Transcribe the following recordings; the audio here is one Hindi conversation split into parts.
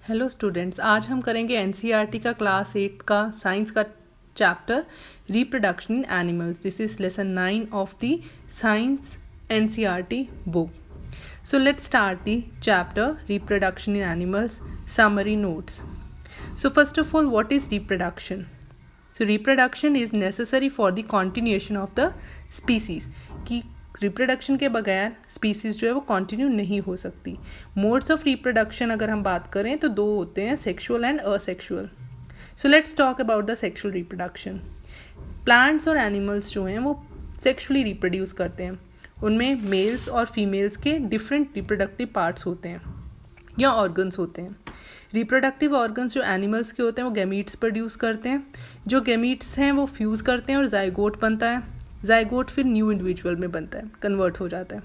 हेलो स्टूडेंट्स, आज हम करेंगे एनसीईआरटी का क्लास 8 का साइंस का chapter reproduction in animals. This is lesson 9 of the science NCERT book. So let's start the chapter reproduction in animals. Summary notes. So first of all, what is reproduction? So reproduction is necessary for the continuation of the species. कि रिप्रोडक्शन के बगैर स्पीसीज जो है वो कंटिन्यू नहीं हो सकती. मोड्स ऑफ रिप्रोडक्शन अगर हम बात करें तो दो होते हैं, sexual and asexual. So let's talk about the sexual reproduction. Plants और एनिमल्स जो हैं वो सेक्सुअली रिप्रोड्यूस करते हैं. उनमें मेल्स और फीमेल्स के डिफरेंट रिप्रोडक्टिव पार्ट्स होते हैं या ऑर्गन्स होते हैं. रिप्रोडक्टिव ऑर्गन्स जो एनिमल्स के होते हैं वो गैमीट्स प्रोड्यूस करते हैं. जो गैमीट्स हैं वो फ्यूज़ करते हैं और जाइगोट बनता है. जाइगोट फिर न्यू इंडिविजुअल में बनता है, कन्वर्ट हो जाता है.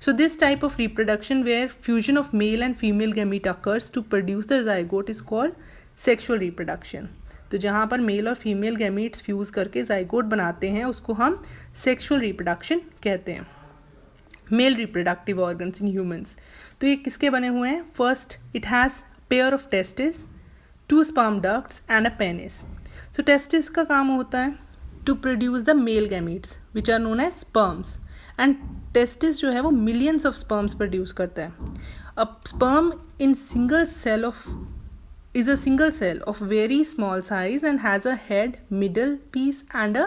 So this type of reproduction where fusion of male and female gamete occurs to produce the zygote is called sexual reproduction. तो जहाँ पर मेल और फीमेल गैमीट्स फ्यूज़ करके जाइगोट बनाते हैं उसको हम सेक्सुअल रिप्रोडक्शन कहते हैं. Male reproductive organs in humans, तो ये किसके बने हुए हैं? First, it has pair of testis, 2 sperm ducts and a penis. So testis का काम होता है to produce the male gametes which are known as sperms. And testis जो है वो मिलियंस ऑफ स्पर्म्स प्रोड्यूस करता है. A sperm in single cell of is a single cell of very small size and has a head, middle piece and a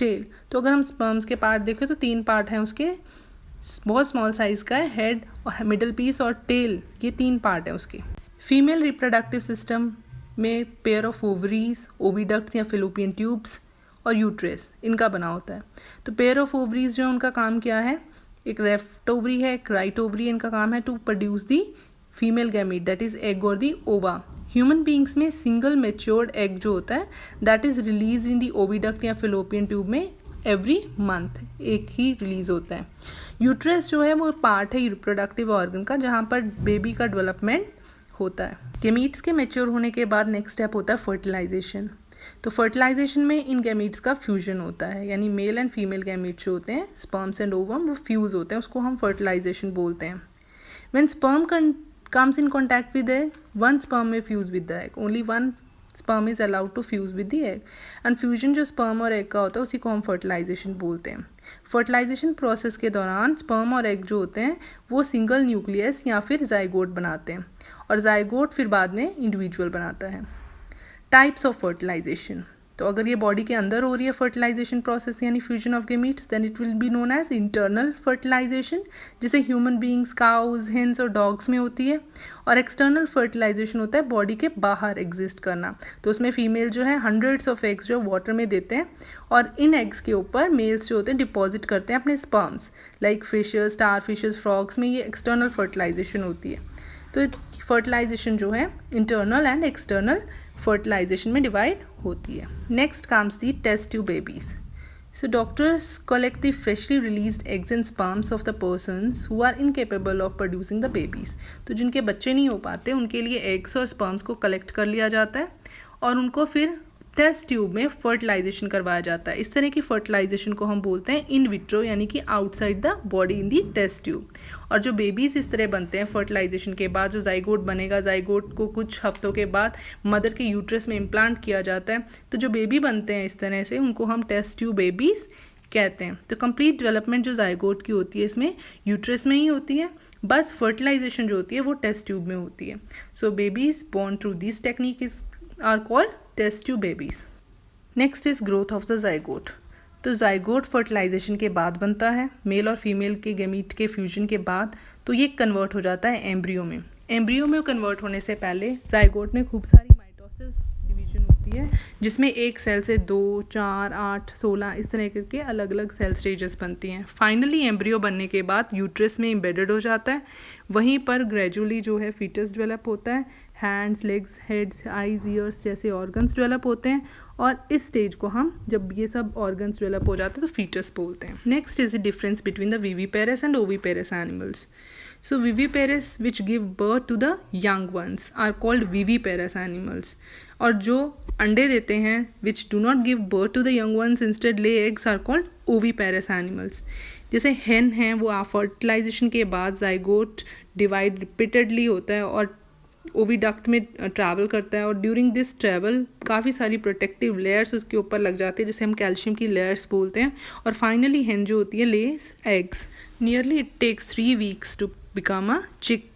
tail. तो अगर हम स्पर्म्स के पार्ट देखें तो 3 पार्ट हैं उसके, बहुत स्मॉल साइज़ का है, हेड और मिडल पीस और टेल, ये 3 पार्ट हैं उसके. फीमेल रिप्रोडक्टिव सिस्टम में पेयर ऑफ ओवरीज, ओविडक्ट्स या फिलोपियन ट्यूब्स और यूट्रस इनका बना होता है. तो पेयर ऑफ ओवरीज जो उनका काम क्या है? एक लेफ्ट ओवरी है, एक राइट ओवरी. इनका काम है to produce the female gamete that is egg और दी ओवा. ह्यूमन बींग्स में सिंगल मेच्योर्ड एग जो होता है that is release in the oviduct या फिलोपियन ट्यूब में एवरी मंथ, एक ही रिलीज होता है. यूट्रस जो है वो पार्ट है रिप्रोडक्टिव ऑर्गन का जहाँ पर बेबी का डेवलपमेंट होता है. गैमीट्स के मेच्योर होने के बाद नेक्स्ट स्टेप होता है फर्टिलाइजेशन. तो फर्टिलाइजेशन में इन गैमीट्स का फ्यूजन होता है, यानी मेल एंड फीमेल गैमीट्स जो होते हैं स्पर्म्स एंड ओवम वो फ्यूज़ होते हैं, उसको हम फर्टिलाइजेशन बोलते हैं. When sperm comes in contact with egg, one sperm may fuse with the egg. Only one sperm is allowed to fuse with the egg. And fusion जो sperm और egg का होता है उसी को हम fertilization बोलते हैं. fertilization process के दौरान sperm और egg जो होते हैं वो single nucleus या फिर zygote बनाते हैं और zygote फिर बाद में individual बनाता है. Types of fertilization. तो अगर ये बॉडी के अंदर हो रही है फर्टिलाइजेशन प्रोसेस यानी fusion of gametes, then it will be known as internal fertilisation, जिसे ह्यूमन बींग्स, काउज, हेंस और डॉग्स में होती है. और एक्सटर्नल फर्टिलाइजेशन होता है बॉडी के बाहर एग्जिस्ट करना. तो उसमें फीमेल जो है हंड्रेड्स ऑफ एग्स जो वाटर में देते हैं और इन एग्स के ऊपर मेल्स जो होते हैं डिपॉजिट करते हैं अपने sperms, like fishes, star fishes, frogs में ये एक्सटर्नल फर्टिलाइजेशन होती है. तो फर्टिलाइजेशन जो है इंटरनल एंड एक्सटर्नल फर्टिलाइजेशन में डिवाइड होती है. Next comes the test tube babies. So doctors collect the freshly released eggs and sperms of the persons who are incapable of producing the babies. तो जिनके बच्चे नहीं हो पाते उनके लिए एग्स और स्पर्म्स को कलेक्ट कर लिया जाता है और उनको फिर टेस्ट ट्यूब में फर्टिलाइजेशन करवाया जाता है. इस तरह की फर्टिलाइजेशन को हम बोलते हैं इन विट्रो, यानी कि outside the body in the test tube. और जो बेबीज़ इस तरह बनते हैं फर्टिलाइजेशन के बाद, जो जाइगोट बनेगा, जाइगोट को कुछ हफ्तों के बाद मदर के यूट्रस में इम्प्लांट किया जाता है. तो जो बेबी बनते हैं इस तरह से उनको हम टेस्ट ट्यूब बेबीज़ कहते हैं. तो कंप्लीट डेवलपमेंट जो जाइगोट की होती है इसमें यूट्रस में ही होती है, बस फर्टिलाइजेशन जो होती है वो टेस्ट ट्यूब में होती है. So babies born through this technique is are called test tube babies. Next is growth of the zygote. तो जाइगोट फर्टिलाइजेशन के बाद बनता है, मेल और फीमेल के गैमीट के फ्यूजन के बाद. तो ये कन्वर्ट हो जाता है एम्ब्रियो में. एम्ब्रियो में कन्वर्ट होने से पहले जाइगोट में खूब सारी माइटोसिस डिवीजन होती है जिसमें एक सेल से 2, 4, 8, 16 इस तरह करके अलग अलग सेल स्टेजेस बनती हैं. फाइनली एम्ब्रियो बनने के बाद यूट्रस में एम्बेडेड हो जाता है. वहीं पर ग्रेजुअली जो है फीटस डेवलप होता है, hands, legs, heads, eyes, years जैसे ऑर्गन्स डेवलप होते हैं और इस स्टेज को हम, जब ये सब ऑर्गन्स डेवलप हो जाते हैं तो फीटस बोलते हैं. Next is the difference between the viviparous and oviparous animals. So viviparous which give birth to the young ones are called viviparous animals. और जो अंडे देते हैं which do not give birth to the young ones instead lay eggs are called oviparous animals. जैसे हेन है वो फर्टिलाइजेशन के बाद जाइगोट डिवाइड रिपीटेडली होता है और ओविडक्ट में ट्रैवल करता है और ड्यूरिंग दिस ट्रैवल काफ़ी सारी प्रोटेक्टिव लेयर्स उसके ऊपर लग जाती है, जिसे हम कैल्शियम की लेयर्स बोलते हैं। और फाइनली hen जो होती है lays eggs. Nearly it takes 3 weeks to become a chick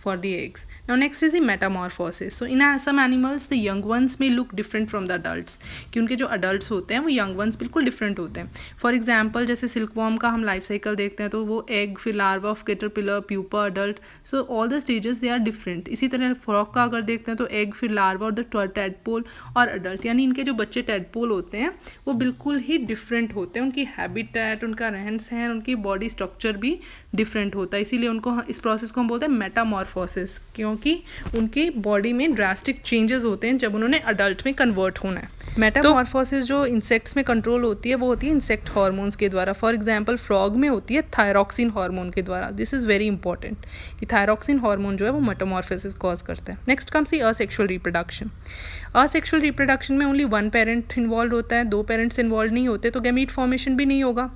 for the eggs. Now next is the metamorphosis. So in some animals the young ones may look different from the adults, कि उनके जो adults होते हैं वो young ones बिल्कुल different होते हैं. For example जैसे silkworm का हम life cycle देखते हैं तो वो egg, फिर larva of caterpillar, pupa, adult, so all the stages they are different. इसी तरह frog का अगर देखते हैं तो egg, फिर larva और the tadpole और adult, यानी इनके जो बच्चे tadpole होते हैं वो बिल्कुल ही different होते हैं. उनकी habitat, उनका रहन सहन, उनकी body structure भी डिफरेंट होता है, इसीलिए उनको इस प्रोसेस को हम बोलते हैं मेटामॉर्फोसिस, क्योंकि उनकी बॉडी में ड्रास्टिक चेंजेस होते हैं जब उन्होंने अडल्ट में कन्वर्ट होना है. मेटामॉर्फोसिस जो इंसेक्ट्स में कंट्रोल होती है वो होती है इंसेक्ट हार्मोन्स के द्वारा. फॉर एग्जांपल फ्रॉग में होती है थायरॉक्सिन हार्मोन के द्वारा. दिस इज़ वेरी इंपॉर्टेंट कि थायरॉक्सिन हार्मोन जो है वो मेटामॉर्फोसिस कॉज करता है. नेक्स्ट कम्स दी असेक्सुअल रिप्रोडक्शन. असेक्सुअल रिप्रोडक्शन में ओनली वन पेरेंट इन्वॉल्व होता है, दो पेरेंट्स इन्वॉल्व नहीं होते, तो गैमीट फॉर्मेशन भी नहीं होगा.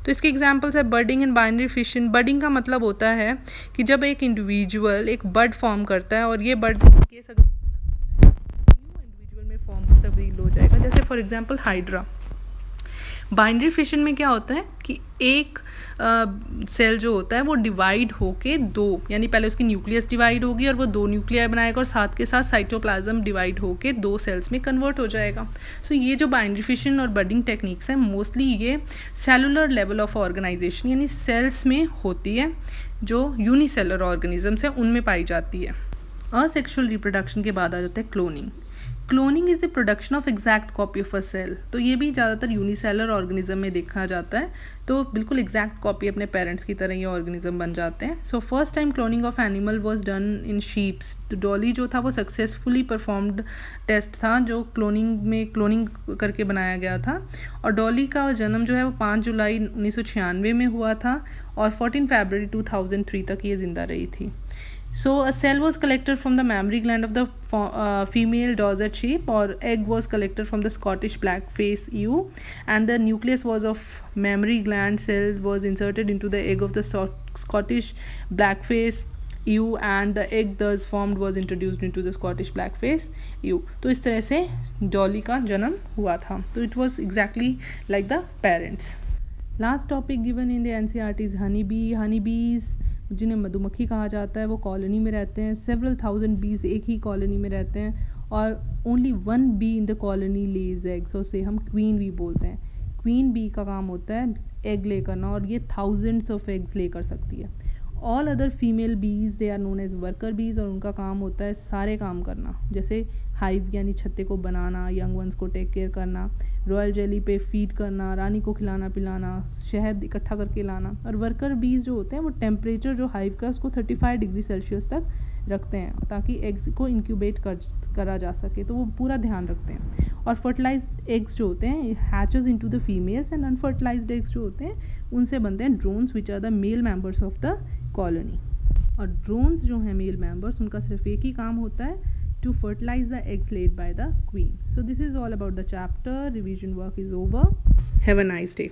तो इसके एग्जांपल्स है बर्डिंग एंड बाइनरी फिशन. बर्डिंग का मतलब होता है कि जब एक इंडिविजुअल एक बर्ड फॉर्म करता है और ये बर्ड केस अगर न्यू इंडिविजुअल में फॉर्म तब्दील हो जाएगा, जैसे for example hydra. Binary fission में क्या होता है कि एक सेल जो होता है वो डिवाइड होके दो, यानी पहले उसकी न्यूक्लियस डिवाइड होगी और वो दो न्यूक्लियाई बनाएगा और साथ के साथ साइटोप्लाज्म डिवाइड होके दो सेल्स में कन्वर्ट हो जाएगा. सो ये जो बाइनरी फिशन और बडिंग टेक्निक्स हैं मोस्टली ये सेलुलर लेवल ऑफ ऑर्गेनाइजेशन यानी सेल्स में होती है, जो यूनिसेलर ऑर्गेनिजम्स हैं उनमें पाई जाती है. असेक्सुअल रिप्रोडक्शन के बाद आ जाता है cloning. Cloning is the production of exact copy of a cell. तो ये भी ज़्यादातर यूनिसेलर ऑर्गेनिज्म में देखा जाता है, तो बिल्कुल एग्जैक्ट कॉपी अपने पेरेंट्स की तरह ये ऑर्गेनिज्म बन जाते हैं. So first time cloning of animal was done in sheeps. तो डॉली जो था वो सक्सेसफुली परफॉर्म्ड टेस्ट था जो क्लोनिंग करके बनाया गया था. और डॉली का जन्म जो है वो 5 जुलाई 1996 में हुआ था और 14 फरवरी 2003 तक ये ज़िंदा रही थी. So a cell was collected from the mammary gland of the female dorset sheep, or egg was collected from the Scottish blackface ewe, and the nucleus was of mammary gland cell was inserted into the egg of the Scottish blackface ewe, and the egg thus formed was introduced into the Scottish blackface ewe. तो इस तरह से डॉली का जन्म हुआ था. तो it was exactly like the parents. Last topic given in the NCERT is honeybee. Honeybees जिन्हें मधुमक्खी कहा जाता है वो कॉलोनी में रहते हैं. सेवरल थाउजेंड बीज एक ही कॉलोनी में रहते हैं और only one be in the colony Lay's eggs. उसे हम क्वीन बी बोलते हैं. क्वीन बी का काम होता है एग ले करना और ये थाउजेंड्स ऑफ एग्स ले कर सकती है. All other female bees they are known as worker bees और उनका काम होता है सारे काम करना, जैसे हाइव यानी छत्ते को बनाना, यंग वंस को टेक केयर करना, रॉयल जेली पे फीड करना, रानी को खिलाना पिलाना, शहद इकट्ठा करके लाना. और वर्कर बीज जो होते हैं वो टेम्परेचर जो हाइव का उसको 35 डिग्री सेल्सियस तक रखते हैं ताकि एग्स को इंक्यूबेट करा जा सके, तो वो पूरा ध्यान रखते हैं. और फर्टिलाइज्ड एग्स जो होते हैं hatches into the females and unfertilised eggs जो होते हैं उनसे बनते हैं drones which are the male members of the colony. और ड्रोन्स जो हैं मेल मेंबर्स उनका सिर्फ एक ही काम होता है to fertilize the eggs laid by the queen. So this is all about the chapter. Revision work is over. Have a nice day.